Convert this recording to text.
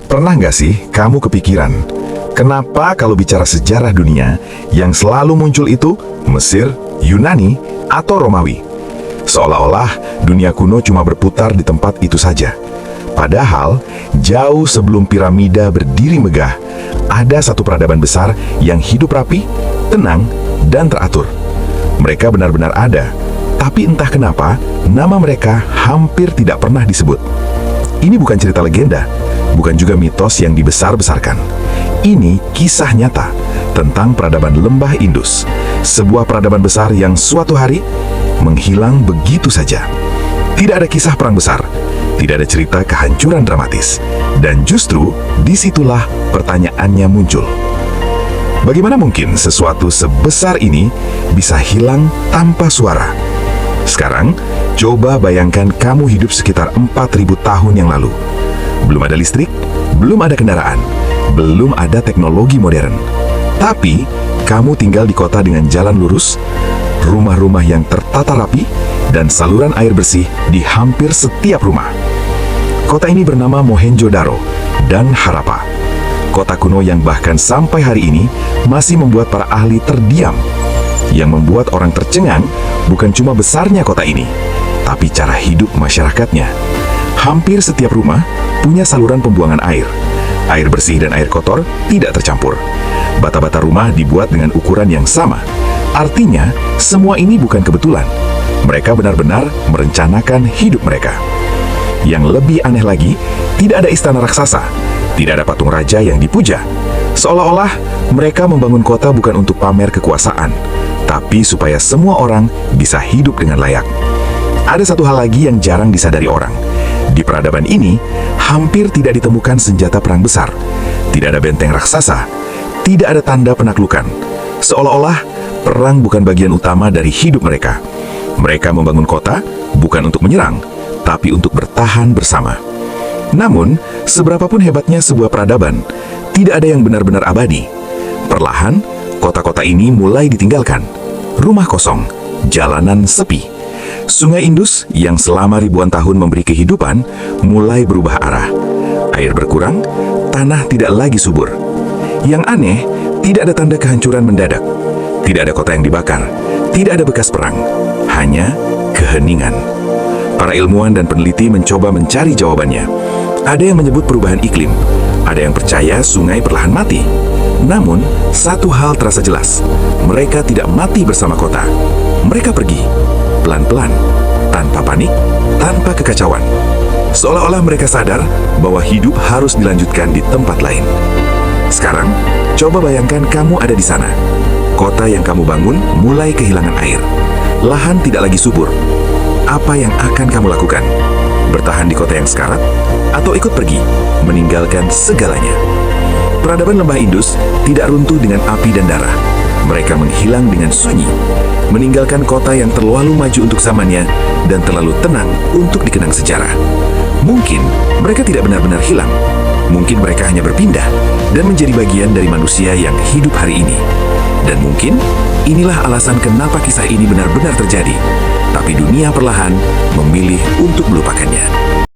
Pernah nggak sih kamu kepikiran, kenapa kalau bicara sejarah dunia, yang selalu muncul itu Mesir, Yunani, atau Romawi? Seolah-olah dunia kuno cuma berputar di tempat itu saja. Padahal, jauh sebelum piramida berdiri megah, ada satu peradaban besar yang hidup rapi, tenang, dan teratur. Mereka benar-benar ada, tapi entah kenapa, nama mereka hampir tidak pernah disebut. Ini bukan cerita legenda, bukan juga mitos yang dibesar-besarkan. Ini kisah nyata tentang peradaban lembah Indus, sebuah peradaban besar yang suatu hari menghilang begitu saja. Tidak ada kisah perang besar, tidak ada cerita kehancuran dramatis, dan justru disitulah pertanyaannya muncul. Bagaimana mungkin sesuatu sebesar ini bisa hilang tanpa suara? Sekarang, coba bayangkan kamu hidup sekitar 4.000 tahun yang lalu. Belum ada listrik, belum ada kendaraan, belum ada teknologi modern. Tapi, kamu tinggal di kota dengan jalan lurus, rumah-rumah yang tertata rapi, dan saluran air bersih di hampir setiap rumah. Kota ini bernama Mohenjo-daro dan Harappa. Kota kuno yang bahkan sampai hari ini masih membuat para ahli terdiam. Yang membuat orang tercengang bukan cuma besarnya kota ini, tapi cara hidup masyarakatnya. Hampir setiap rumah punya saluran pembuangan air. Air bersih dan air kotor tidak tercampur. Bata-bata rumah dibuat dengan ukuran yang sama. Artinya, semua ini bukan kebetulan. Mereka benar-benar merencanakan hidup mereka. Yang lebih aneh lagi, tidak ada istana raksasa, tidak ada patung raja yang dipuja. Seolah-olah mereka membangun kota bukan untuk pamer kekuasaan, tapi supaya semua orang bisa hidup dengan layak. Ada satu hal lagi yang jarang disadari orang. Di peradaban ini, hampir tidak ditemukan senjata perang besar. Tidak ada benteng raksasa. Tidak ada tanda penaklukan. Seolah-olah perang bukan bagian utama dari hidup mereka. Mereka membangun kota bukan untuk menyerang, tapi untuk bertahan bersama. Namun, seberapapun hebatnya sebuah peradaban, tidak ada yang benar-benar abadi. Perlahan, kota-kota ini mulai ditinggalkan. Rumah kosong, jalanan sepi. Sungai Indus yang selama ribuan tahun memberi kehidupan mulai berubah arah. Air berkurang, tanah tidak lagi subur. Yang aneh, tidak ada tanda kehancuran mendadak. Tidak ada kota yang dibakar, tidak ada bekas perang, hanya keheningan. Para ilmuwan dan peneliti mencoba mencari jawabannya. Ada yang menyebut perubahan iklim, ada yang percaya sungai perlahan mati. Namun, satu hal terasa jelas, mereka tidak mati bersama kota. Mereka pergi, pelan-pelan, tanpa panik, tanpa kekacauan. Seolah-olah mereka sadar bahwa hidup harus dilanjutkan di tempat lain. Sekarang, coba bayangkan kamu ada di sana. Kota yang kamu bangun mulai kehilangan air. Lahan tidak lagi subur. Apa yang akan kamu lakukan? Bertahan di kota yang sekarat? Atau ikut pergi, meninggalkan segalanya? Peradaban lembah Indus tidak runtuh dengan api dan darah. Mereka menghilang dengan sunyi, meninggalkan kota yang terlalu maju untuk zamannya dan terlalu tenang untuk dikenang sejarah. Mungkin mereka tidak benar-benar hilang. Mungkin mereka hanya berpindah dan menjadi bagian dari manusia yang hidup hari ini. Dan mungkin inilah alasan kenapa kisah ini benar-benar terjadi. Tapi dunia perlahan memilih untuk melupakannya.